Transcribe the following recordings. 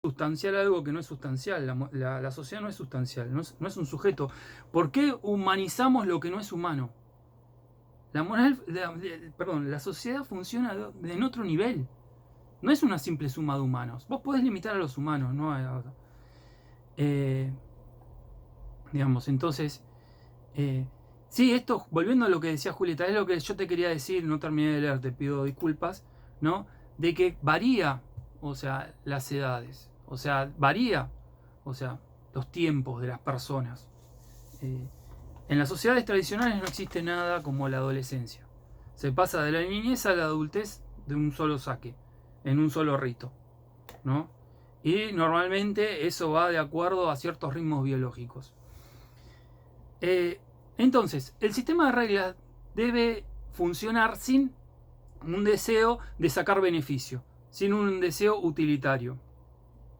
sustancial algo que no es sustancial. La sociedad no es sustancial, no es un sujeto. ¿Por qué humanizamos lo que no es humano? La moral, la sociedad funciona en otro nivel. No es una simple suma de humanos. Vos podés limitar a los humanos, ¿no? Digamos, entonces, sí, esto, volviendo a lo que decía Julieta, es lo que yo te quería decir, no terminé de leer, te pido disculpas, ¿no? De que varía, o sea, las edades, o sea, varía, o sea, los tiempos de las personas. En las sociedades tradicionales no existe nada como la adolescencia. Se pasa de la niñez a la adultez de un solo saque, en un solo rito, ¿no? Y normalmente eso va de acuerdo a ciertos ritmos biológicos. Entonces, el sistema de reglas debe funcionar sin un deseo de sacar beneficio, sin un deseo utilitario,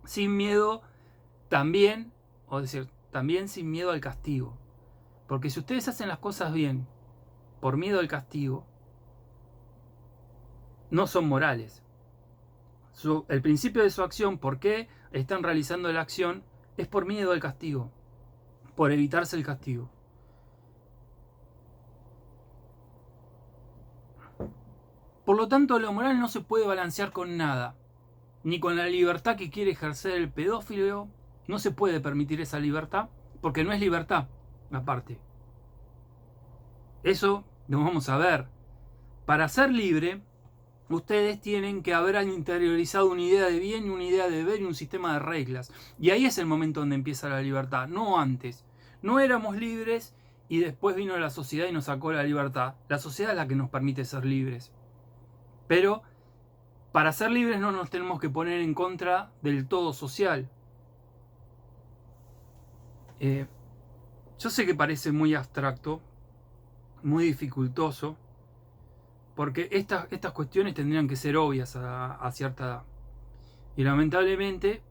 sin miedo también, o decir, también sin miedo al castigo. Porque si ustedes hacen las cosas bien por miedo al castigo, no son morales. El principio de su acción, por qué están realizando la acción, es por miedo al castigo, por evitarse el castigo. Por lo tanto, lo moral no se puede balancear con nada, ni con la libertad que quiere ejercer el pedófilo. No se puede permitir esa libertad, porque no es libertad, aparte. Eso lo vamos a ver. Para ser libre, ustedes tienen que haber interiorizado una idea de bien y una idea de ver y un sistema de reglas. Y ahí es el momento donde empieza la libertad, no antes. No éramos libres y después vino la sociedad y nos sacó la libertad. La sociedad es la que nos permite ser libres. Pero para ser libres no nos tenemos que poner en contra del todo social. Yo sé que parece muy abstracto, muy dificultoso, porque estas cuestiones tendrían que ser obvias a cierta edad. Y lamentablemente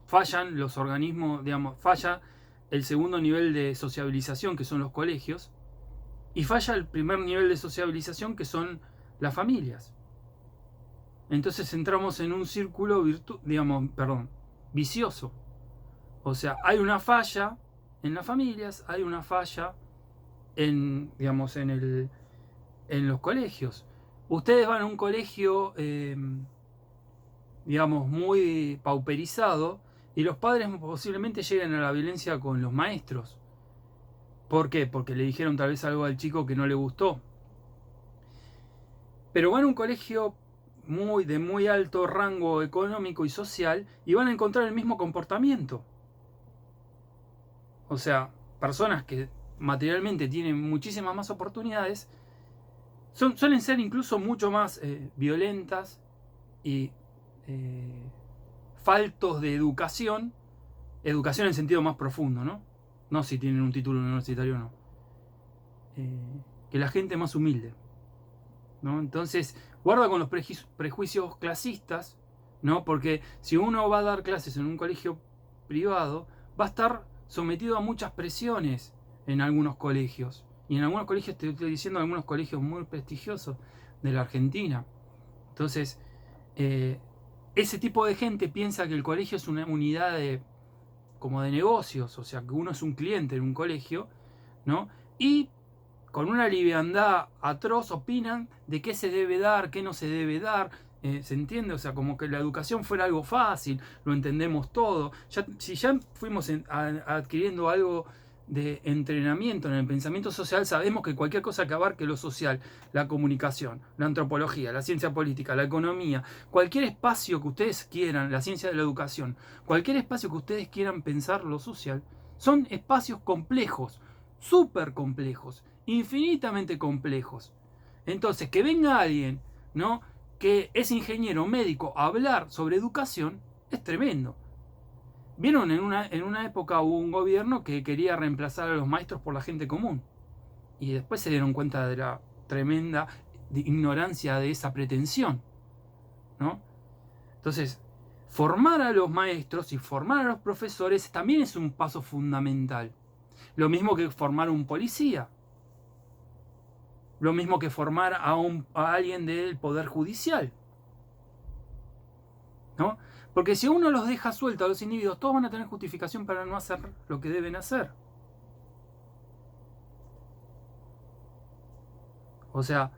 fallan los organismos, digamos, falla el segundo nivel de sociabilización, que son los colegios, y falla el primer nivel de sociabilización, que son las familias. Entonces entramos en un círculo vicioso. O sea, hay una falla en las familias, hay una falla en, digamos, en los colegios. Ustedes van a un colegio, digamos, muy pauperizado y los padres posiblemente lleguen a la violencia con los maestros. ¿Por qué? Porque le dijeron tal vez algo al chico que no le gustó. Pero van a un colegio de muy alto rango económico y social y van a encontrar el mismo comportamiento. O sea, personas que materialmente tienen muchísimas más oportunidades suelen ser incluso mucho más violentas y faltos de educación en sentido más profundo, ¿no? No si tienen un título universitario o no. Que la gente más humilde, ¿no? Entonces, guarda con los prejuicios clasistas, ¿no? Porque si uno va a dar clases en un colegio privado, va a estar sometido a muchas presiones en algunos colegios. Y en algunos colegios, te estoy diciendo, algunos colegios muy prestigiosos de la Argentina. Entonces, ese tipo de gente piensa que el colegio es una unidad como de negocios, o sea, que uno es un cliente en un colegio, ¿no? Y con una liviandad atroz opinan de qué se debe dar, qué no se debe dar. ¿Se entiende? O sea, como que la educación fuera algo fácil, lo entendemos todo. Si ya fuimos adquiriendo algo de entrenamiento en el pensamiento social, sabemos que cualquier cosa que abarque lo social, la comunicación, la antropología, la ciencia política, la economía, cualquier espacio que ustedes quieran, la ciencia de la educación, cualquier espacio que ustedes quieran pensar lo social, son espacios complejos, súper complejos, infinitamente complejos. Entonces, que venga alguien, ¿no?, que es ingeniero médico a hablar sobre educación es tremendo. Vieron, en una época hubo un gobierno que quería reemplazar a los maestros por la gente común. Y después se dieron cuenta de la tremenda ignorancia de esa pretensión, ¿no? Entonces, formar a los maestros y formar a los profesores también es un paso fundamental. Lo mismo que formar un policía. Lo mismo que formar a alguien del Poder Judicial, ¿no? Porque si uno los deja sueltos a los individuos, todos van a tener justificación para no hacer lo que deben hacer. O sea,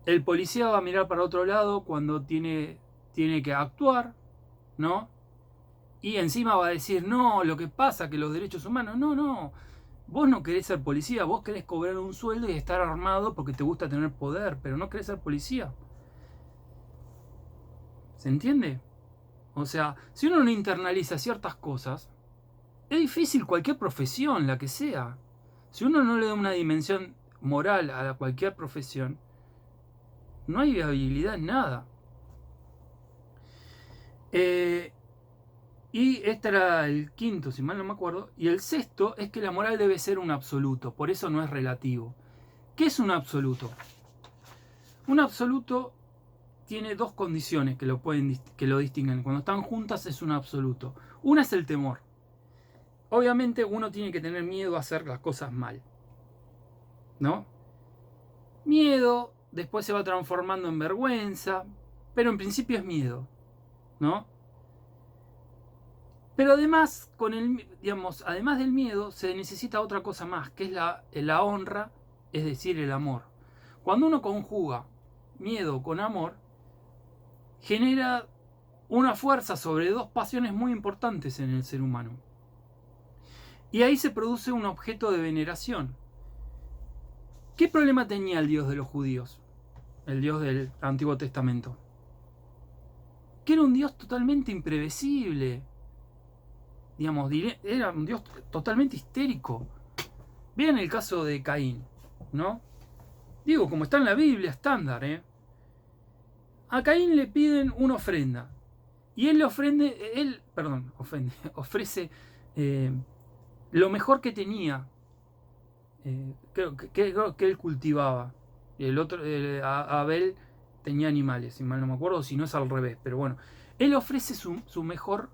el policía va a mirar para otro lado cuando tiene que actuar, ¿no? Y encima va a decir, no, lo que pasa que los derechos humanos, no. Vos no querés ser policía, vos querés cobrar un sueldo y estar armado porque te gusta tener poder, pero no querés ser policía. ¿Se entiende? O sea, si uno no internaliza ciertas cosas, es difícil cualquier profesión, la que sea. Si uno no le da una dimensión moral a cualquier profesión, no hay viabilidad en nada. Y este era el quinto, si mal no me acuerdo. Y el sexto es que la moral debe ser un absoluto, por eso no es relativo. ¿Qué es un absoluto? Un absoluto tiene dos condiciones que lo distinguen. Cuando están juntas es un absoluto. Una es el temor. Obviamente uno tiene que tener miedo a hacer las cosas mal, ¿no? Miedo, después se va transformando en vergüenza, pero en principio es miedo, ¿no? Pero además, además del miedo, se necesita otra cosa más, que es la honra, es decir, el amor. Cuando uno conjuga miedo con amor, genera una fuerza sobre dos pasiones muy importantes en el ser humano. Y ahí se produce un objeto de veneración. ¿Qué problema tenía el Dios de los judíos? El Dios del Antiguo Testamento. Que era un Dios totalmente imprevisible. Era un Dios totalmente histérico. Vean el caso de Caín, ¿no? Digo, como está en la Biblia, estándar, ¿eh? A Caín le piden una ofrenda. Y él ofrece lo mejor que tenía. Creo que él cultivaba. El otro, Abel, tenía animales, si mal no me acuerdo, si no es al revés. Pero bueno, él ofrece su mejor,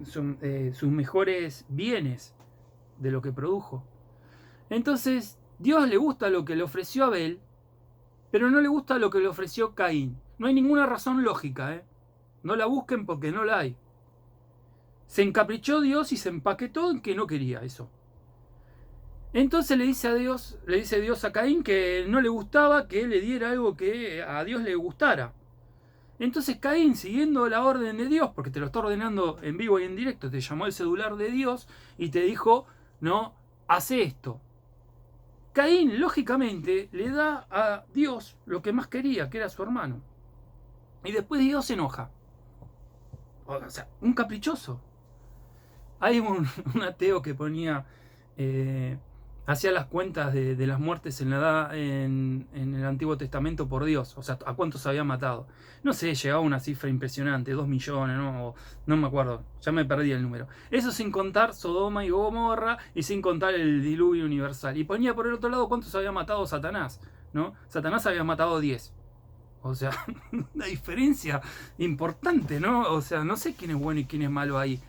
sus mejores bienes de lo que produjo. Entonces, Dios le gusta lo que le ofreció Abel, pero no le gusta lo que le ofreció Caín. No hay ninguna razón lógica, ¿eh? No la busquen porque no la hay. Se encaprichó Dios y se empaquetó en que no quería eso. Entonces le dice Dios a Caín que no le gustaba que él le diera algo que a Dios le gustara. Entonces Caín, siguiendo la orden de Dios, porque te lo está ordenando en vivo y en directo, te llamó el celular de Dios y te dijo, no, hace esto. Caín, lógicamente, le da a Dios lo que más quería, que era su hermano. Y después Dios se enoja. O sea, un caprichoso. Hay un ateo que ponía, hacía las cuentas de las muertes en el Antiguo Testamento por Dios. O sea, a cuántos había matado. No sé, llegaba a una cifra impresionante, 2 millones, no me acuerdo, ya me perdí el número. Eso sin contar Sodoma y Gomorra y sin contar el diluvio universal. Y ponía por el otro lado cuántos había matado Satanás, ¿no? Satanás había matado 10. O sea, una diferencia importante, ¿no? O sea, no sé quién es bueno y quién es malo ahí.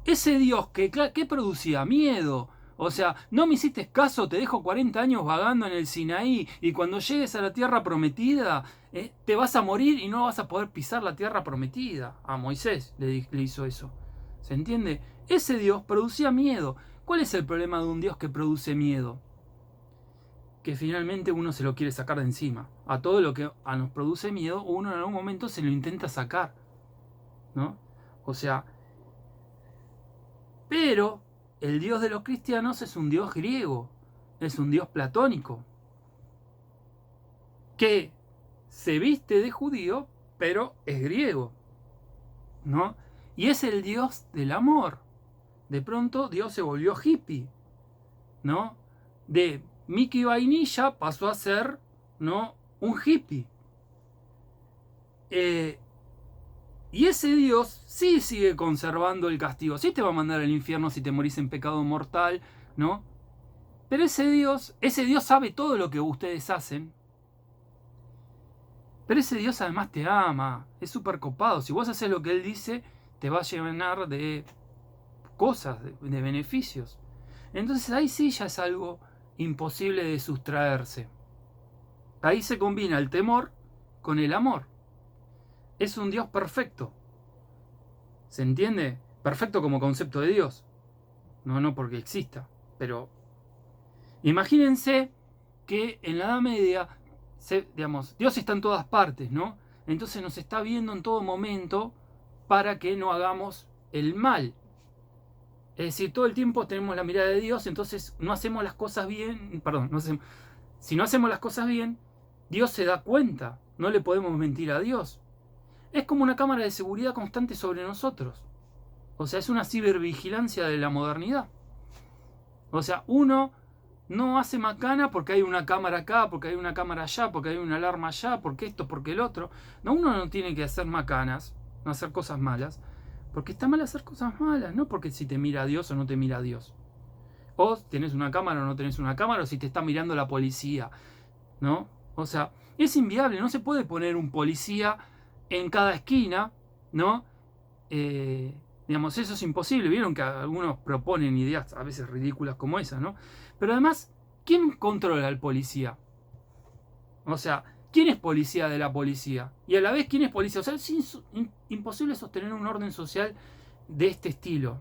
Ese Dios que producía miedo. O sea, no me hiciste caso, te dejo 40 años vagando en el Sinaí y cuando llegues a la tierra prometida, te vas a morir y no vas a poder pisar la tierra prometida. A Moisés le hizo eso. ¿Se entiende? Ese Dios producía miedo. ¿Cuál es el problema de un Dios que produce miedo? Que finalmente uno se lo quiere sacar de encima. A todo lo que nos produce miedo, uno en algún momento se lo intenta sacar, ¿no? O sea, pero el Dios de los cristianos es un Dios griego, es un Dios platónico, que se viste de judío, pero es griego, ¿no? Y es el Dios del amor. De pronto Dios se volvió hippie, ¿no? De Mickey Vainilla pasó a ser, ¿no?, un hippie. Y ese Dios sí sigue conservando el castigo. Sí te va a mandar al infierno si te morís en pecado mortal, ¿no? Pero ese Dios sabe todo lo que ustedes hacen. Pero ese Dios además te ama. Es súper copado. Si vos haces lo que Él dice, te va a llenar de cosas, de beneficios. Entonces ahí sí ya es algo imposible de sustraerse. Ahí se combina el temor con el amor. es un Dios perfecto. ¿Se entiende? Perfecto como concepto de Dios. No porque exista. Pero imagínense que en la Edad Media, digamos, Dios está en todas partes, ¿no? Entonces nos está viendo en todo momento para que no hagamos el mal. Es decir, todo el tiempo tenemos la mirada de Dios, entonces no hacemos las cosas bien, perdón, si no hacemos las cosas bien, Dios se da cuenta, no le podemos mentir a Dios. Es como una cámara de seguridad constante sobre nosotros. O sea, es una cibervigilancia de la modernidad. O sea, uno no hace macana porque hay una cámara acá, porque hay una cámara allá, porque hay una alarma allá, porque esto, porque el otro. No, uno no tiene que hacer macanas, no hacer cosas malas, porque está mal hacer cosas malas, no porque si te mira Dios o no te mira Dios. O tenés una cámara o no tenés una cámara, o si te está mirando la policía, ¿no? O sea, es inviable, no se puede poner un policía en cada esquina, ¿no? Digamos, eso es imposible. Vieron que algunos proponen ideas a veces ridículas como esa, ¿no? Pero además, ¿quién controla al policía? O sea, ¿quién es policía de la policía? Y a la vez, ¿quién es policía? O sea, es imposible sostener un orden social de este estilo.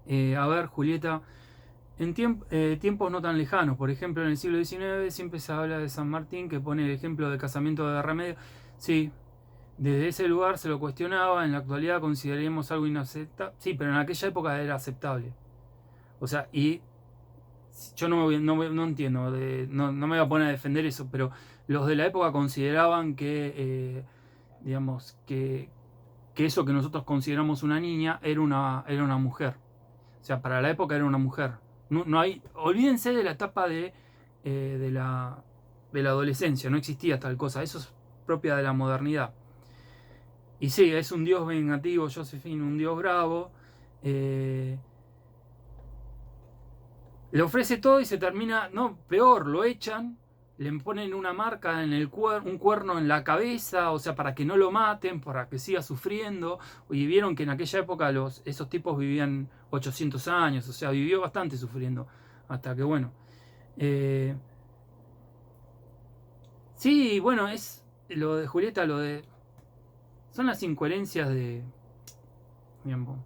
A ver, Julieta, en tiempos no tan lejanos, por ejemplo, en el siglo XIX siempre se habla de San Martín, que pone el ejemplo de casamiento de remedio. Sí, desde ese lugar se lo cuestionaba, en la actualidad consideraríamos algo inaceptable. Sí, pero en aquella época era aceptable. O sea, y yo no entiendo, no me voy a poner a defender eso, pero los de la época consideraban que, digamos, que eso que nosotros consideramos una niña era una mujer. O sea, para la época era una mujer. No hay, olvídense de la etapa de la adolescencia, no existía tal cosa, eso es propia de la modernidad. Y sí, es un dios vengativo, Josephine, un dios bravo. Le ofrece todo y se termina, no, peor, lo echan, le ponen una marca en un cuerno en la cabeza, o sea, para que no lo maten, para que siga sufriendo. Y vieron que en aquella época esos tipos vivían 800 años, o sea, vivió bastante sufriendo. Hasta que, bueno. Sí, bueno, es lo de Julieta, son las incoherencias digamos,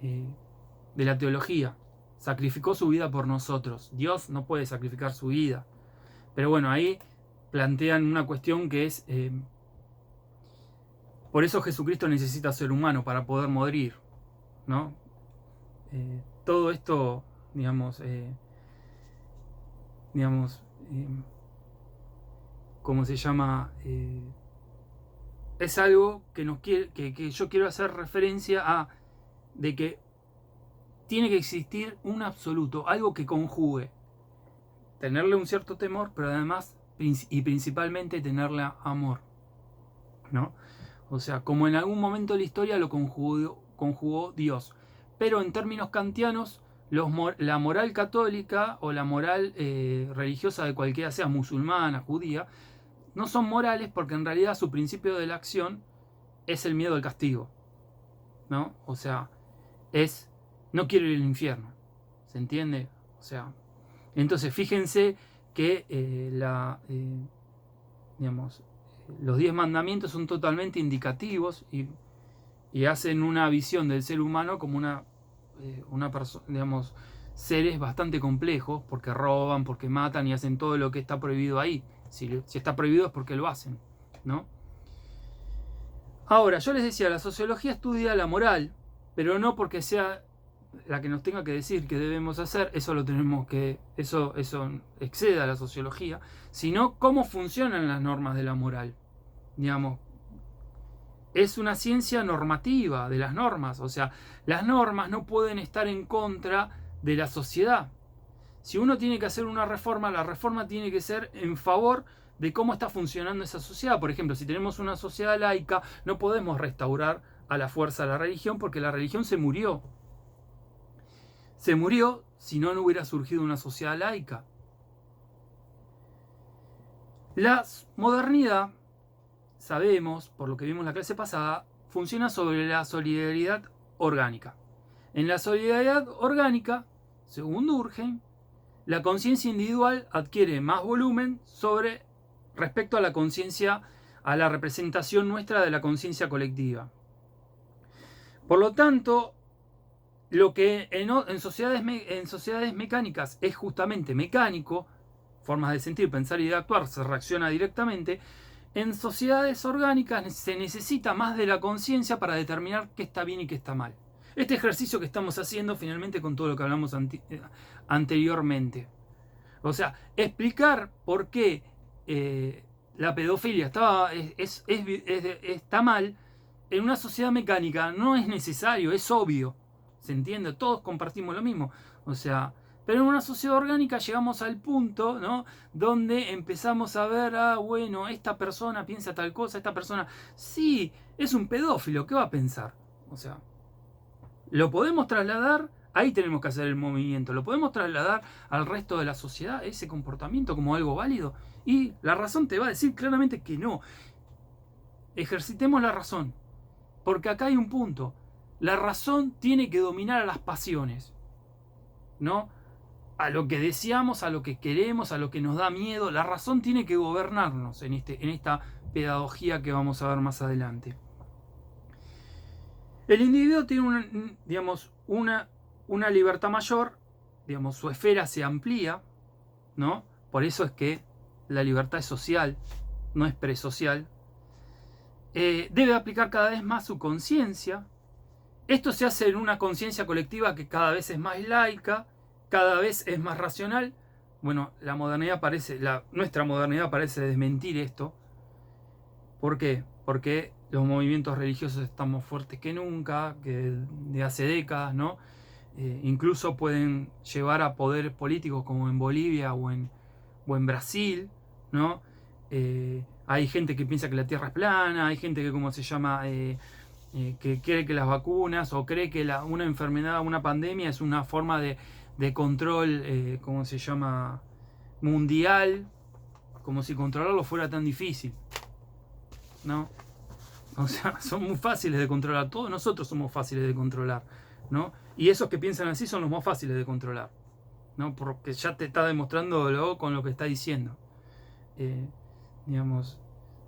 de la teología. Sacrificó su vida por nosotros. Dios no puede sacrificar su vida. Pero bueno, ahí plantean una cuestión que es, por eso Jesucristo necesita ser humano para poder morir, ¿no? Todo esto, digamos, ¿cómo se llama? Es algo que yo quiero hacer referencia a, de que tiene que existir un absoluto, algo que conjugue tenerle un cierto temor, pero además y principalmente tenerle amor, ¿no? O sea, como en algún momento de la historia lo conjugó Dios. Pero en términos kantianos, la moral católica o la moral religiosa de cualquiera sea, musulmana, judía, no son morales porque en realidad su principio de la acción es el miedo al castigo, ¿no? O sea, no quiero ir al infierno, ¿se entiende? O sea, entonces fíjense que digamos, los 10 mandamientos son totalmente indicativos y hacen una visión del ser humano como una persona, digamos, seres bastante complejos, porque roban, porque matan y hacen todo lo que está prohibido ahí. Si está prohibido es porque lo hacen, ¿no? Ahora, yo les decía, la sociología estudia la moral, pero no porque sea la que nos tenga que decir que debemos hacer, eso excede a la sociología, sino cómo funcionan las normas de la moral. Digamos, es una ciencia normativa de las normas, o sea, las normas no pueden estar en contra de la sociedad. Si uno tiene que hacer una reforma, la reforma tiene que ser en favor de cómo está funcionando esa sociedad. Por ejemplo, si tenemos una sociedad laica, no podemos restaurar a la fuerza la religión porque la religión se murió. Se murió si no hubiera surgido una sociedad laica. La modernidad, sabemos, por lo que vimos en la clase pasada, funciona sobre la solidaridad orgánica. En la solidaridad orgánica, según Durkheim, la conciencia individual adquiere más volumen respecto a la conciencia a la representación nuestra de la conciencia colectiva. Por lo tanto, lo que en sociedades mecánicas es justamente mecánico, formas de sentir, pensar y de actuar, se reacciona directamente. En sociedades orgánicas se necesita más de la conciencia para determinar qué está bien y qué está mal. Este ejercicio que estamos haciendo finalmente con todo lo que hablamos anteriormente. O sea, explicar por qué la pedofilia está mal en una sociedad mecánica no es necesario, es obvio. ¿Se entiende? Todos compartimos lo mismo. O sea, pero en una sociedad orgánica llegamos al punto, ¿no?, donde empezamos a ver, bueno, esta persona piensa tal cosa, esta persona, sí, es un pedófilo, ¿qué va a pensar? O sea, lo podemos trasladar, ahí tenemos que hacer el movimiento, lo podemos trasladar al resto de la sociedad, ese comportamiento como algo válido, y la razón te va a decir claramente que no. Ejercitemos la razón, porque acá hay un punto. La razón tiene que dominar a las pasiones, ¿no? A lo que deseamos, a lo que queremos, a lo que nos da miedo. La razón tiene que gobernarnos en esta pedagogía que vamos a ver más adelante. El individuo tiene una libertad mayor, su esfera se amplía, ¿no? Por eso es que la libertad es social, no es presocial. Debe aplicar cada vez más su conciencia. Esto se hace en una conciencia colectiva que cada vez es más laica, cada vez es más racional. Bueno, nuestra modernidad parece desmentir esto. ¿Por qué? Porque los movimientos religiosos están más fuertes que nunca, que de hace décadas, ¿no? Incluso pueden llevar a poderes políticos como en Bolivia o en Brasil, ¿no? Hay gente que piensa que la Tierra es plana, hay gente que, que cree que las vacunas o cree que una enfermedad, una pandemia es una forma de control, mundial, como si controlarlo fuera tan difícil, ¿no? O sea, son muy fáciles de controlar, todos nosotros somos fáciles de controlar, ¿no? Y esos que piensan así son los más fáciles de controlar, ¿no? Porque ya te está demostrándolo con lo que está diciendo.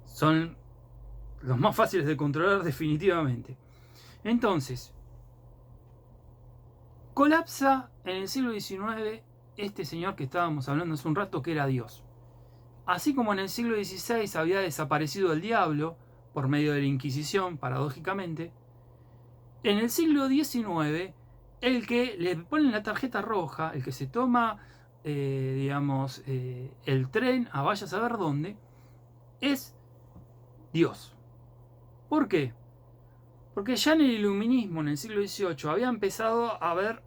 Son los más fáciles de controlar definitivamente. Entonces, colapsa en el siglo XIX este señor que estábamos hablando hace un rato, que era Dios. Así como en el siglo XVI había desaparecido el diablo por medio de la Inquisición, paradójicamente, en el siglo XIX el que le ponen la tarjeta roja, el que se toma el tren a vaya a saber dónde, es Dios. ¿Por qué? Porque ya en el iluminismo, en el siglo XVIII, había empezado a haber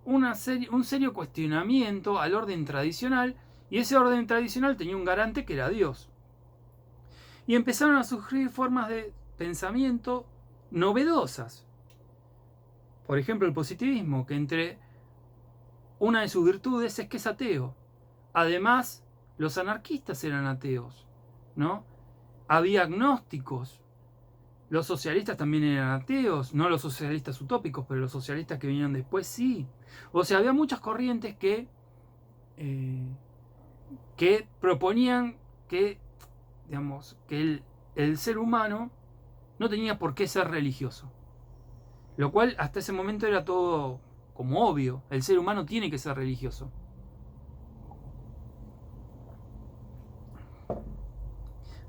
un serio cuestionamiento al orden tradicional, y ese orden tradicional tenía un garante que era Dios. Y empezaron a surgir formas de pensamiento novedosas. Por ejemplo, el positivismo, que entre una de sus virtudes es que es ateo. Además, los anarquistas eran ateos, ¿no? Había agnósticos. Los socialistas también eran ateos, no los socialistas utópicos, pero los socialistas que vinieron después sí. O sea, había muchas corrientes que proponían que, que el ser humano no tenía por qué ser religioso. Lo cual hasta ese momento era todo como obvio. El ser humano tiene que ser religioso.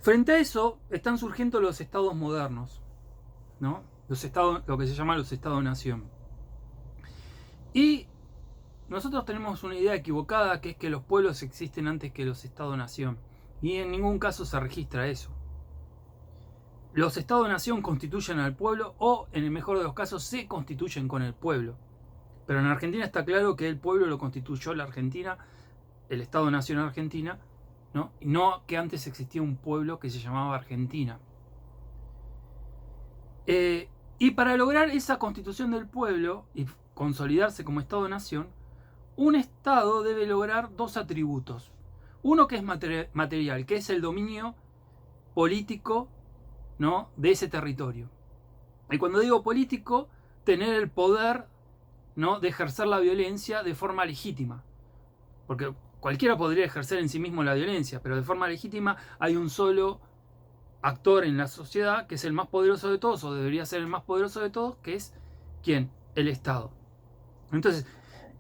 Frente a eso están surgiendo los estados modernos, ¿no? Lo que se llama los estados-nación. Y nosotros tenemos una idea equivocada, que es que los pueblos existen antes que los estados-nación. Y en ningún caso se registra eso. Los estados-nación constituyen al pueblo, o en el mejor de los casos se constituyen con el pueblo. Pero en Argentina está claro que el pueblo lo constituyó la Argentina, el Estado-Nación Argentina, ¿no? Y no que antes existía un pueblo que se llamaba Argentina. Y para lograr esa constitución del pueblo y consolidarse como Estado-Nación, un Estado debe lograr dos atributos. Uno que es material, que es el dominio político, ¿no?, de ese territorio. Y cuando digo político, tener el poder, ¿no?, de ejercer la violencia de forma legítima. Porque cualquiera podría ejercer en sí mismo la violencia, pero de forma legítima hay un solo actor en la sociedad, que es el más poderoso de todos, o debería ser el más poderoso de todos, que es ¿quién? El Estado. Entonces,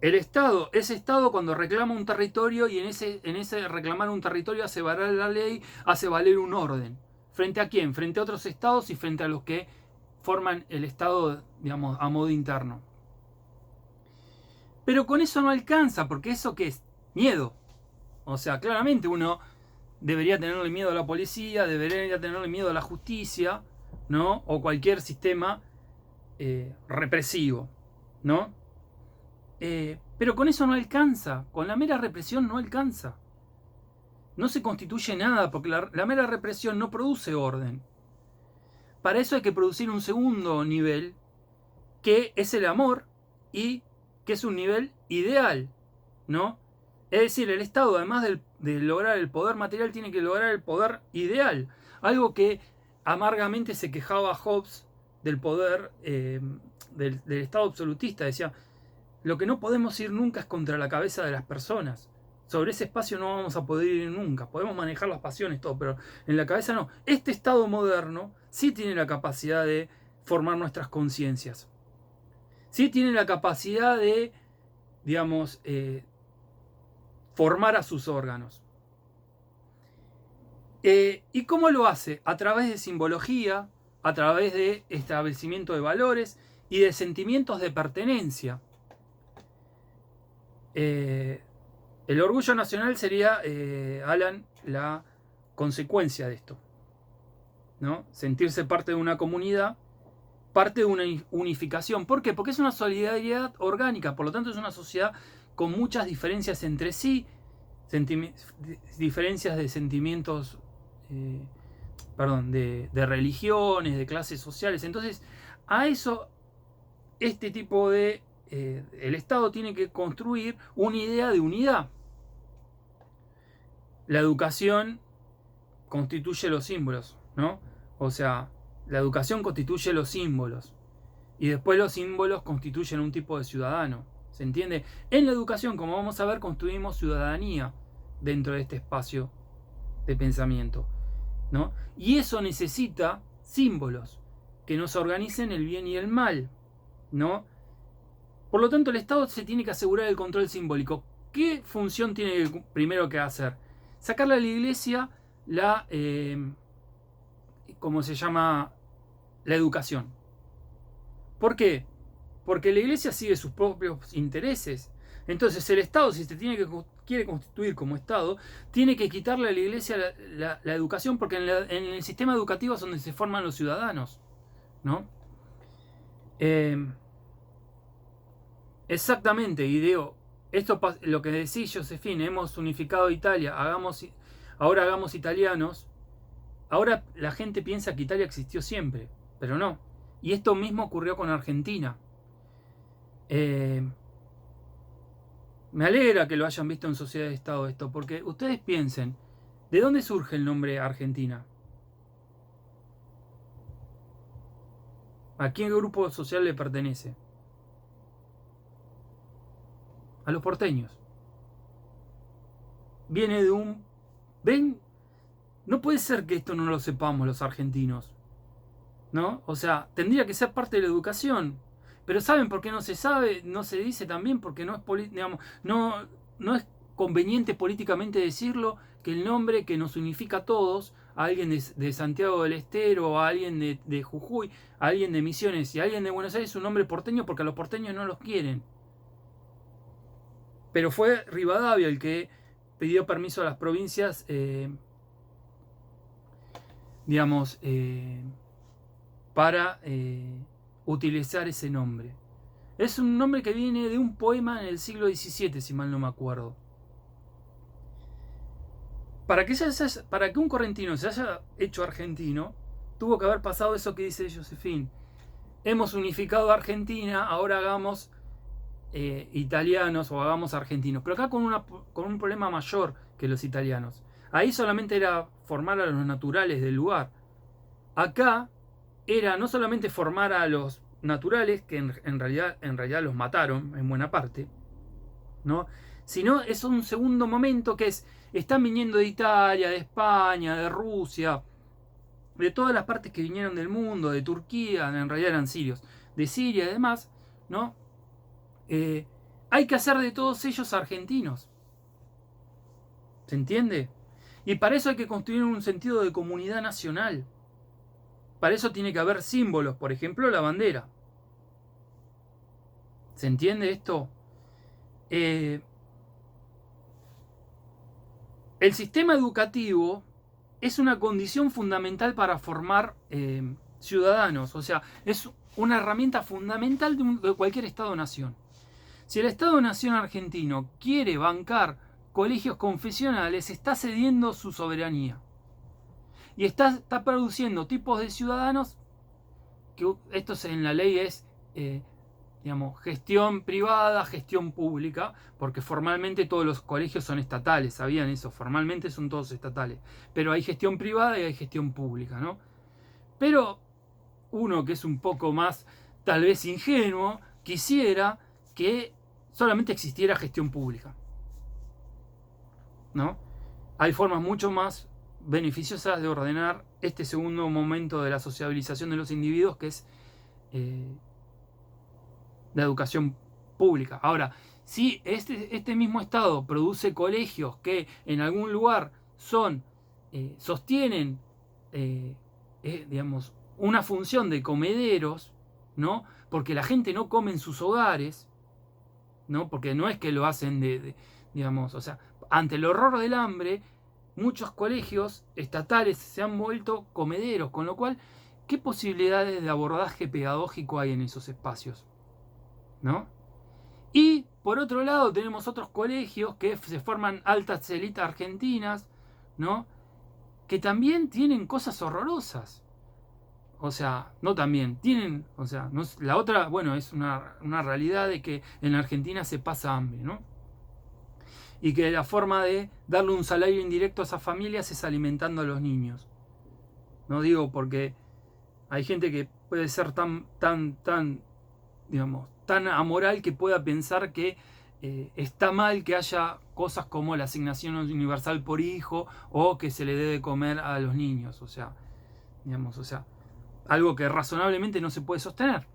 el Estado, ese Estado cuando reclama un territorio y en ese reclamar un territorio hace valer la ley, hace valer un orden. ¿Frente a quién? Frente a otros estados y frente a los que forman el Estado, digamos, a modo interno. Pero con eso no alcanza, porque eso ¿qué es? Miedo. O sea, claramente uno debería tenerle miedo a la policía, debería tenerle miedo a la justicia, ¿no? O cualquier sistema represivo, ¿no? Pero con eso no alcanza, con la mera represión no alcanza. No se constituye nada, porque la mera represión no produce orden. Para eso hay que producir un segundo nivel, que es el amor, y que es un nivel ideal, ¿no? Es decir, el Estado, además de lograr el poder material, tiene que lograr el poder ideal. Algo que amargamente se quejaba Hobbes del poder del Estado absolutista. Decía, lo que no podemos ir nunca es contra la cabeza de las personas. Sobre ese espacio no vamos a poder ir nunca. Podemos manejar las pasiones, todo, pero en la cabeza no. Este Estado moderno sí tiene la capacidad de formar nuestras conciencias. Sí tiene la capacidad de, digamos, formar a sus órganos. ¿Y cómo lo hace? A través de simbología, a través de establecimiento de valores y de sentimientos de pertenencia. El orgullo nacional sería, Alan, la consecuencia de esto, ¿no? Sentirse parte de una comunidad, parte de una unificación. ¿Por qué? Porque es una solidaridad orgánica, por lo tanto es una sociedad con muchas diferencias entre sí, diferencias de sentimientos, de religiones, de clases sociales. Entonces, a eso, este tipo de... el Estado tiene que construir una idea de unidad. La educación constituye los símbolos, ¿no? O sea, la educación constituye los símbolos. Y después los símbolos constituyen un tipo de ciudadano. ¿Se entiende? En la educación, como vamos a ver, construimos ciudadanía dentro de este espacio de pensamiento, ¿no? Y eso necesita símbolos que nos organicen el bien y el mal, ¿no? Por lo tanto, el Estado se tiene que asegurar el control simbólico. ¿Qué función tiene primero que hacer? Sacarle a la iglesia ¿cómo se llama? La educación. ¿Por qué? Porque la iglesia sigue sus propios intereses. Entonces el Estado, si se quiere constituir como Estado, tiene que quitarle a la iglesia la educación, porque en el sistema educativo es donde se forman los ciudadanos, ¿no? Exactamente, y digo, esto lo que decís, Josefina, hemos unificado Italia, ahora hagamos italianos. Ahora la gente piensa que Italia existió siempre, pero no. Y esto mismo ocurrió con Argentina. Me alegra que lo hayan visto en Sociedad de Estado esto, porque ustedes piensen, ¿de dónde surge el nombre Argentina? ¿A qué grupo social le pertenece? A los porteños. Viene de un... ¿Ven? No puede ser que esto no lo sepamos los argentinos, ¿no? O sea, tendría que ser parte de la educación. Pero ¿saben por qué no se sabe? No se dice también porque no es, digamos, no es conveniente políticamente decirlo, que el nombre que nos unifica a todos, a alguien de Santiago del Estero, a alguien de Jujuy, a alguien de Misiones y a alguien de Buenos Aires, es un nombre porteño, porque a los porteños no los quieren. Pero fue Rivadavia el que pidió permiso a las provincias, digamos, para utilizar ese nombre. Es un nombre que viene de un poema en el siglo XVII, si mal no me acuerdo. Para que un correntino se haya hecho argentino, tuvo que haber pasado eso que dice Josefina. Hemos unificado a Argentina, ahora hagamos italianos o hagamos argentinos. Pero acá con un problema mayor que los italianos. Ahí solamente era formar a los naturales del lugar. Acá era no solamente formar a los naturales, que en realidad los mataron en buena parte, ¿no? Sino es un segundo momento que están viniendo de Italia, de España, de Rusia, de todas las partes que vinieron del mundo, de Turquía, en realidad eran sirios, de Siria y demás, ¿no? Hay que hacer de todos ellos argentinos. ¿Se entiende? Y para eso hay que construir un sentido de comunidad nacional. Para eso tiene que haber símbolos, por ejemplo, la bandera. ¿Se entiende esto? El sistema educativo es una condición fundamental para formar ciudadanos. O sea, es una herramienta fundamental de cualquier Estado-nación. Si el Estado-nación argentino quiere bancar colegios confesionales, está cediendo su soberanía. Y está produciendo tipos de ciudadanos, que esto en la ley es, digamos, gestión privada, gestión pública, porque formalmente todos los colegios son estatales, ¿sabían eso? Formalmente son todos estatales. Pero hay gestión privada y hay gestión pública, ¿no? Pero uno que es un poco más, tal vez ingenuo, quisiera que solamente existiera gestión pública, ¿no? Hay formas mucho más beneficiosas de ordenar este segundo momento de la sociabilización de los individuos, que es la educación pública. Ahora, si este mismo Estado produce colegios que en algún lugar sostienen, digamos, una función de comederos, ¿no? Porque la gente no come en sus hogares, ¿no? Porque no es que lo hacen digamos, o sea, ante el horror del hambre, muchos colegios estatales se han vuelto comederos, con lo cual, ¿qué posibilidades de abordaje pedagógico hay en esos espacios? ¿No? Y por otro lado tenemos otros colegios que se forman altas élites argentinas, ¿no? Que también tienen cosas horrorosas. O sea, no también, tienen, o sea, no, la otra, bueno, es una realidad de que en Argentina se pasa hambre, ¿no? Y que la forma de darle un salario indirecto a esas familias es alimentando a los niños. No digo porque hay gente que puede ser tan, digamos, tan amoral que pueda pensar que está mal que haya cosas como la asignación universal por hijo o que se le dé de comer a los niños. O sea, digamos, o sea, algo que razonablemente no se puede sostener.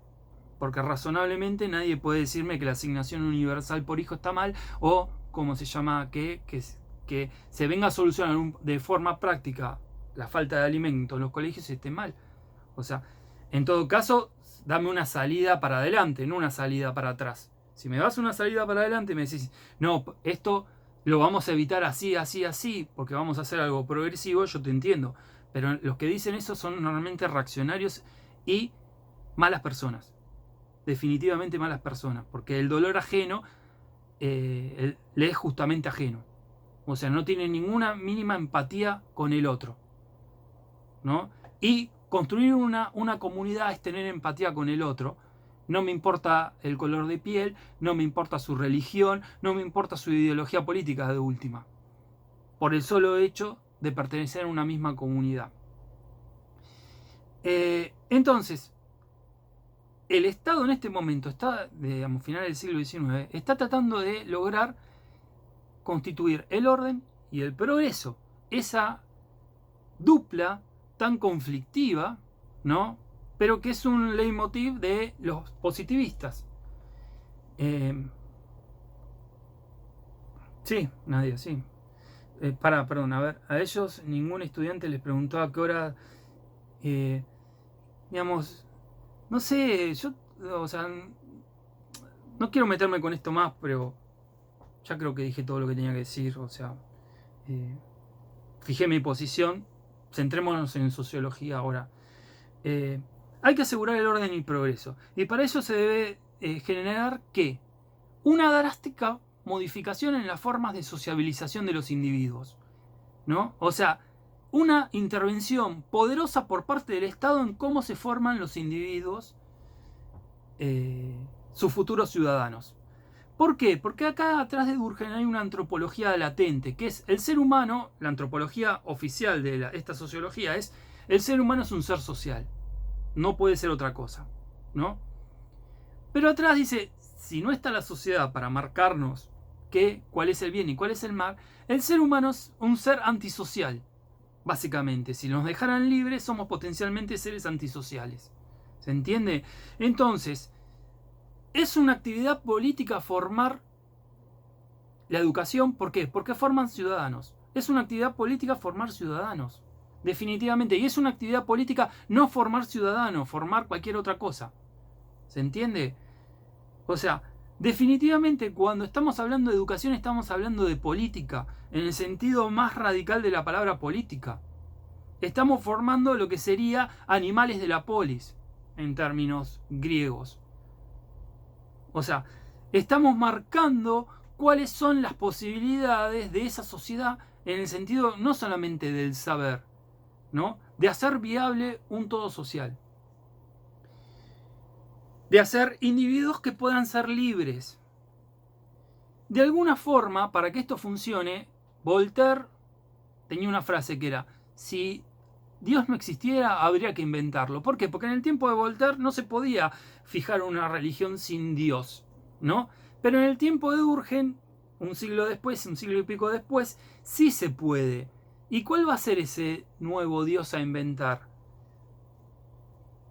Porque razonablemente nadie puede decirme que la asignación universal por hijo está mal o, como se llama, que se venga a solucionar de forma práctica la falta de alimento en los colegios esté mal. O sea, en todo caso, dame una salida para adelante, no una salida para atrás. Si me das una salida para adelante y me decís, no, esto lo vamos a evitar así, así, así, porque vamos a hacer algo progresivo, yo te entiendo. Pero los que dicen eso son normalmente reaccionarios y malas personas. Definitivamente malas personas, porque el dolor ajeno le es justamente ajeno. O sea, no tiene ninguna mínima empatía con el otro, ¿no? Y construir una comunidad es tener empatía con el otro. No me importa el color de piel, no me importa su religión, no me importa su ideología política de última, por el solo hecho de pertenecer a una misma comunidad. Entonces, el Estado en este momento está, digamos, final del siglo XIX, está tratando de lograr constituir el orden y el progreso. Esa dupla tan conflictiva, ¿no? Pero que es un leitmotiv de los positivistas. Sí, Nadia, sí. Perdón, a ver, a ellos ningún estudiante les preguntó a qué hora, digamos, no sé, yo, o sea, no quiero meterme con esto más, pero ya creo que dije todo lo que tenía que decir, o sea, fijé mi posición, centrémonos en sociología ahora. Hay que asegurar el orden y el progreso, y para eso se debe generar, ¿qué? Una drástica modificación en las formas de sociabilización de los individuos, ¿no? O sea, una intervención poderosa por parte del Estado en cómo se forman los individuos, sus futuros ciudadanos. ¿Por qué? Porque acá atrás de Durkheim hay una antropología latente, que es el ser humano. La antropología oficial de esta sociología es: el ser humano es un ser social, no puede ser otra cosa, ¿no? Pero atrás dice, si no está la sociedad para marcarnos cuál es el bien y cuál es el mal, el ser humano es un ser antisocial. básicamente. Si nos dejaran libres, somos potencialmente seres antisociales. ¿Se entiende? Entonces, es una actividad política formar la educación. ¿Por qué? Porque forman ciudadanos. Es una actividad política formar ciudadanos. Definitivamente. Y es una actividad política no formar ciudadanos, formar cualquier otra cosa. ¿Se entiende? O sea, definitivamente cuando estamos hablando de educación estamos hablando de política, en el sentido más radical de la palabra política. Estamos formando lo que sería animales de la polis, en términos griegos. O sea, estamos marcando cuáles son las posibilidades de esa sociedad en el sentido no solamente del saber, ¿no? De hacer viable un todo social. De hacer individuos que puedan ser libres. De alguna forma, para que esto funcione, Voltaire tenía una frase que era: si Dios no existiera, habría que inventarlo. ¿Por qué? Porque en el tiempo de Voltaire no se podía fijar una religión sin Dios, ¿no? Pero en el tiempo de Durkheim, un siglo después, un siglo y pico después, sí se puede. ¿Y cuál va a ser ese nuevo Dios a inventar?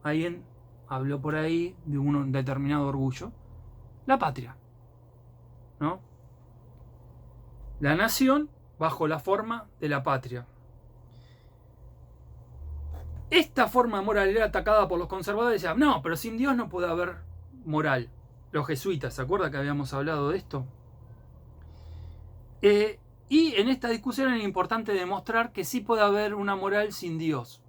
Alguien habló por ahí de un determinado orgullo. La patria, ¿no? La nación bajo la forma de la patria. Esta forma moral era atacada por los conservadores. Decían, no, pero sin Dios no puede haber moral. Los jesuitas, ¿se acuerda que habíamos hablado de esto? Y en esta discusión era importante demostrar que sí puede haber una moral sin Dios.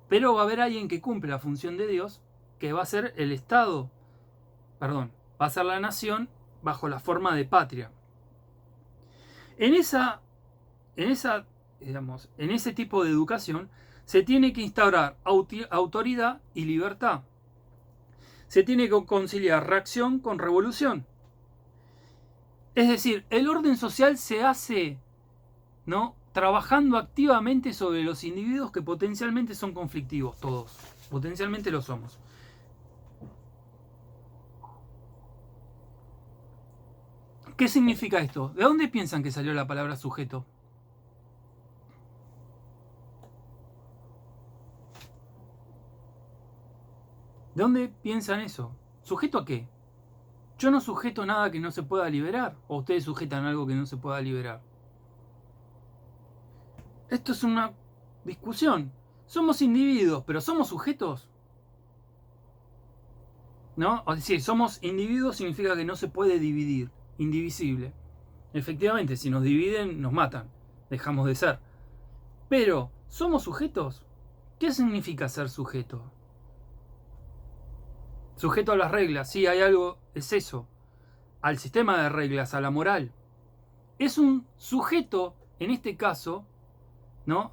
Pero va a haber alguien que cumple la función de Dios, que va a ser el Estado. Perdón, va a ser la nación bajo la forma de patria. En ese tipo de educación se tiene que instaurar autoridad y libertad. Se tiene que conciliar reacción con revolución. Es decir, el orden social se hace, ¿no?, trabajando activamente sobre los individuos que potencialmente son conflictivos, todos. Potencialmente lo somos. ¿Qué significa esto? ¿De dónde piensan que salió la palabra sujeto? ¿De dónde piensan eso? ¿Sujeto a qué? Yo no sujeto nada que no se pueda liberar. ¿O ustedes sujetan algo que no se pueda liberar? Esto es una discusión. Somos individuos, pero ¿somos sujetos? ¿No? Es decir, somos individuos significa que no se puede dividir. Indivisible. Efectivamente, si nos dividen, nos matan. Dejamos de ser. Pero, ¿somos sujetos? ¿Qué significa ser sujeto? Sujeto a las reglas, sí, hay algo, es eso. Al sistema de reglas, a la moral. Es un sujeto, en este caso, ¿no?,